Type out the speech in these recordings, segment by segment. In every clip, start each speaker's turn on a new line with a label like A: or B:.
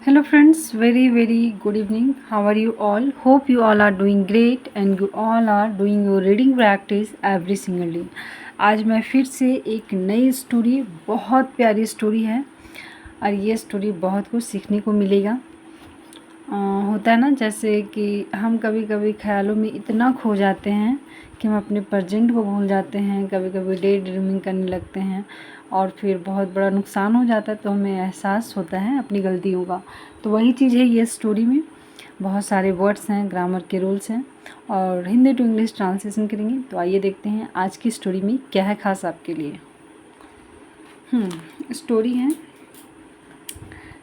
A: Hello friends, very good evening. How are you all? Hope you all are doing great and you all are doing your reading practice every single day. आज मैं फिर से एक नई story, बहुत प्यारी story है और ये स्टोरी बहुत कुछ सीखने को मिलेगा। होता है ना, जैसे कि हम कभी कभी ख्यालों में इतना खो जाते हैं कि हम अपने प्रेजेंट को भूल जाते हैं, कभी कभी डे ड्रीमिंग करने लगते हैं और फिर बहुत बड़ा नुकसान हो जाता है, तो हमें एहसास होता है अपनी गलतियों का। तो वही चीज़ है ये स्टोरी में। बहुत सारे वर्ड्स हैं, ग्रामर के रूल्स हैं और हिंदी टू इंग्लिश ट्रांसलेशन करेंगे। तो आइए देखते हैं आज की स्टोरी में क्या है खास आपके लिए। स्टोरी है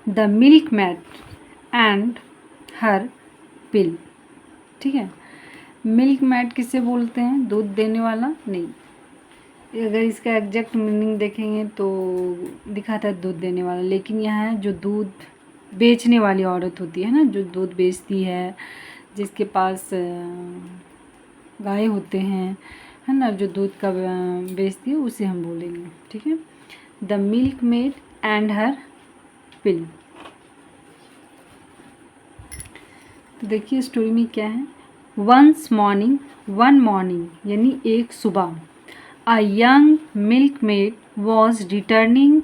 A: द मिल्क मैट एंड हर पिल। ठीक है, मिल्क मैट किसे बोलते हैं? दूध देने वाला नहीं, अगर इसका एग्जैक्ट मीनिंग देखेंगे तो दिखाता है दूध देने वाला, लेकिन यहाँ है जो दूध बेचने वाली औरत होती है ना, जो दूध बेचती है, जिसके पास गाय होते हैं, है ना, जो दूध का बेचती है, उसे हम बोलेंगे। ठीक है, द मिल्क मेड एंड हर पिल। तो देखिए स्टोरी में क्या है। वन मॉर्निंग यानी एक सुबह, a young milkmaid was returning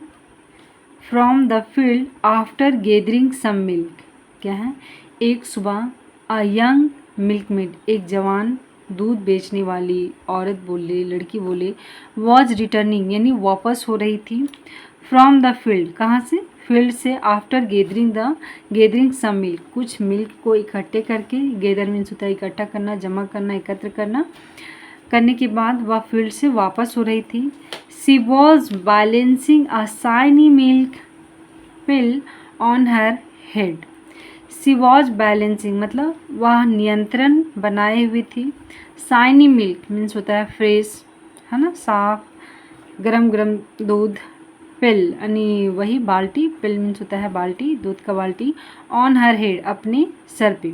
A: from the field after gathering some milk। क्या है? एक सुबह a young milkmaid, एक जवान दूध बेचने वाली औरत बोले, लड़की बोले, was returning यानी वापस हो रही थी, from the field, कहाँ से? फील्ड से, आफ्टर गेदरिंग सम मिल्क, कुछ मिल्क को इकट्ठे करके, गेदर मीन्स होता है इकट्ठा करना, जमा करना, एकत्र करने के बाद वह फील्ड से वापस हो रही थी। She was balancing a shiny milk pill on her head. She was balancing मतलब वह नियंत्रण बनाए हुई थी। शाइनी मिल्क मीन्स होता है फ्रेश, है ना, साफ गरम गरम दूध। पिल यानी वही बाल्टी, पिल मीन्स होता है बाल्टी, दूध का बाल्टी। ऑन हर हेड अपने सर पे।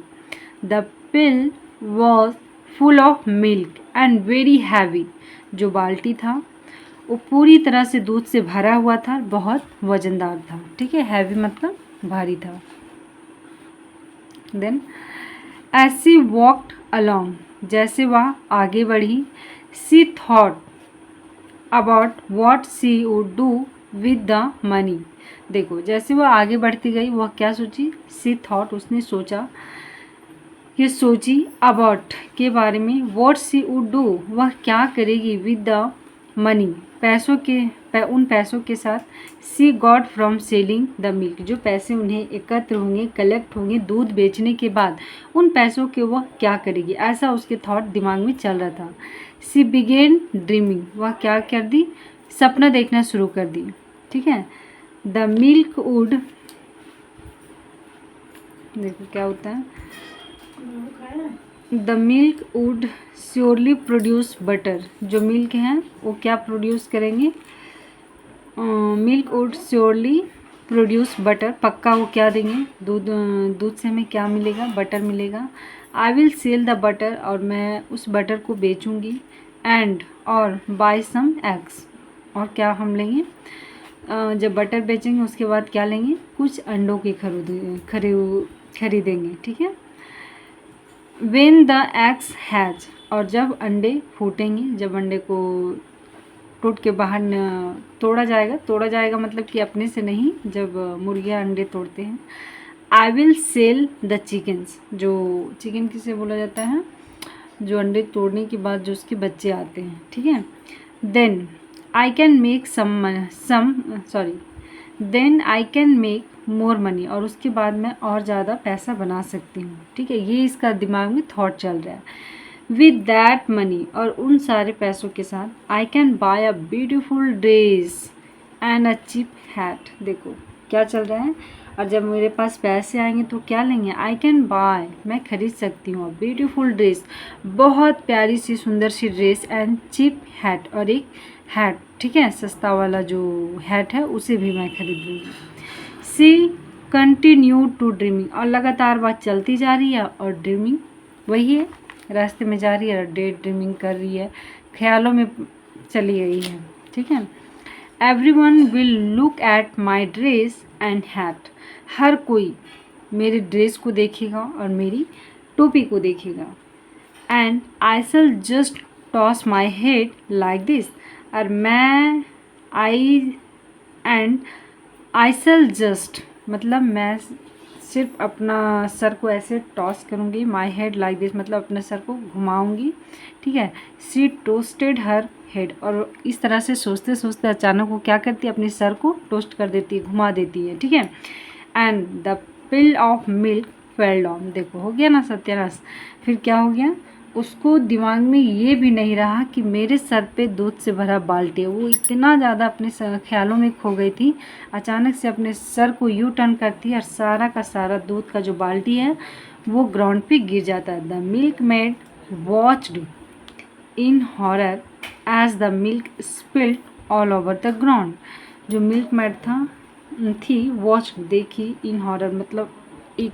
A: The pill was full of milk and very heavy. जो बाल्टी था वो पूरी तरह से दूध से भरा हुआ था, बहुत वजनदार था। ठीक है, हैवी मतलब भारी था। Then as she walked along, जैसे वह आगे बढ़ी, she thought about what she would do with the money. देखो, जैसे वह आगे बढ़ती गई, वह क्या सोची? शी थॉट, उसने सोचा, ये सोची, अबाउट के बारे में, व्हाट शी वुड डू, वह क्या करेगी, विद द मनी, पैसों के उन पैसों के साथ, she got from selling the milk, जो पैसे उन्हें एकत्र होंगे, कलेक्ट होंगे दूध बेचने के बाद, उन पैसों के वह क्या करेगी, ऐसा उसके थॉट दिमाग में चल रहा था। शी बिगेन ड्रीमिंग, वह क्या कर दी? सपना देखना शुरू कर दी। ठीक है, द मिल्क वुड, देखो क्या होता है, the milk would surely produce butter, जो मिल्क हैं वो क्या प्रोड्यूस करेंगे? Milk would surely produce butter, पक्का वो क्या देंगे? दूध से हमें क्या मिलेगा? बटर मिलेगा। I will sell the butter, और मैं उस बटर को बेचूंगी। एंड और बाय सम एग्स, और क्या हम लेंगे? जब बटर बेचेंगे उसके बाद क्या लेंगे? कुछ अंडों के खरीदेंगे। ठीक है, वेन द एग्स हैच, और जब अंडे फूटेंगे, जब अंडे को टूट के बाहर तोड़ा जाएगा मतलब कि अपने से नहीं, जब मुर्गियाँ अंडे तोड़ते हैं। I will sell the chickens, जो चिकन किसे बोला जाता है? जो अंडे तोड़ने के बाद जो उसके बच्चे आते हैं। ठीक है, then I can make then I can make more money, और उसके बाद मैं और ज़्यादा पैसा बना सकती हूँ। ठीक है, ये इसका दिमाग में थॉट चल रहा है। विद दैट मनी, और उन सारे पैसों के साथ, I can buy a beautiful dress and a cheap hat. देखो क्या चल रहा है, और जब मेरे पास पैसे आएंगे तो क्या लेंगे? आई कैन बाय, मैं खरीद सकती हूँ, ब्यूटीफुल ड्रेस, बहुत प्यारी सी सुंदर सी ड्रेस, एंड चीप हैट, और एक हैट, ठीक है, सस्ता वाला जो हैट है उसे भी मैं खरीद लूँगी। सी कंटिन्यू टू ड्रीमिंग, और लगातार बात चलती जा रही है, और ड्रीमिंग वही है, रास्ते में जा रही है, डे ड्रीमिंग कर रही है, ख्यालों में चली गई है। ठीक है, everyone will look at my dress and hat, हर कोई मेरे ड्रेस को देखेगा और मेरी टोपी को देखेगा। And I shall just toss my head like this, और मैं आई शैल जस्ट मतलब मैं सिर्फ अपना सर को ऐसे टॉस करूँगी, माई हेड लाइक दिस मतलब अपने सर को घुमाऊँगी, ठीक है। शी टोस्टेड हर हेड, और इस तरह से सोचते सोचते अचानक वो क्या करती है, अपने सर को टोस्ट कर देती है, घुमा देती है, ठीक है। And the pill of milk fell down, देखो हो गया ना सत्यानाश। फिर क्या हो गया, उसको दिमाग में ये भी नहीं रहा कि मेरे सर पे दूध से भरा बाल्टी है। वो इतना ज़्यादा अपने ख्यालों में खो गई थी, अचानक से अपने सर को यू टर्न करती है और सारा का सारा दूध का जो बाल्टी है वो ग्राउंड पे गिर जाता है। The milk maid watched in horror as the milk spilled all over the ground, जो मिल्क मेड थी वॉच देखी, इन हॉरर मतलब एक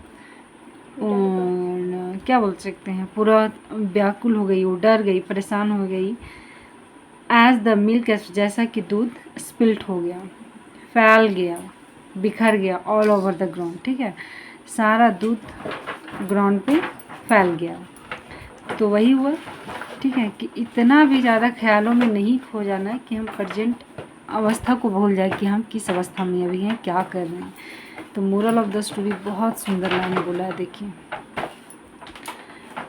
A: क्या बोल सकते हैं, पूरा व्याकुल हो गई, वो डर गई, परेशान हो गई। एज द मिल्क, जैसा कि दूध स्पिल्ट हो गया, फैल गया, बिखर गया ऑल ओवर द ग्राउंड, ठीक है, सारा दूध ग्राउंड पे फैल गया। तो वही हुआ, ठीक है, कि इतना भी ज़्यादा ख्यालों में नहीं खो जाना है कि हम प्रेजेंट अवस्था को भूल जाए कि हम किस अवस्था में अभी हैं, क्या कर रहे हैं। तो मोरल ऑफ द स्टोरी बहुत सुंदर लाइन बोला है, देखिए,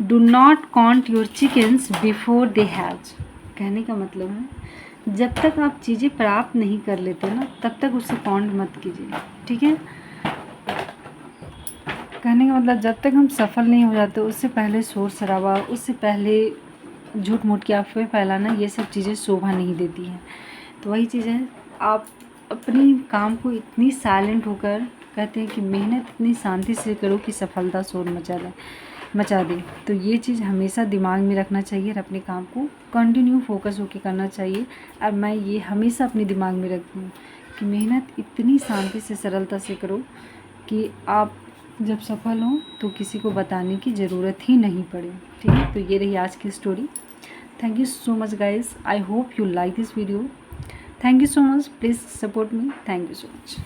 A: do not count your chickens before they hatch, कहने का मतलब है जब तक आप चीज़ें प्राप्त नहीं कर लेते ना तब तक उसे काउंट मत कीजिए, ठीक है। कहने का मतलब जब तक हम सफल नहीं हो जाते उससे पहले शोर शराबा, उससे पहले झूठ मूठ की अफवाह फैलाना, ये सब चीज़ें शोभा नहीं देती हैं। तो वही चीज़ है, आप अपनी काम को इतनी साइलेंट होकर कहते हैं कि मेहनत इतनी शांति से करो कि सफलता शोर मचा दे। तो ये चीज़ हमेशा दिमाग में रखना चाहिए और अपने काम को कंटिन्यू फोकस होकर करना चाहिए। और मैं ये हमेशा अपने दिमाग में रखती हूँ कि मेहनत इतनी शांति से सरलता से करो कि आप जब सफल हो तो किसी को बताने की ज़रूरत ही नहीं पड़े, ठीक है। तो ये रही आज की story. Thank you so much guys, I hope you like this video. Thank you so much, please support me, thank you so much.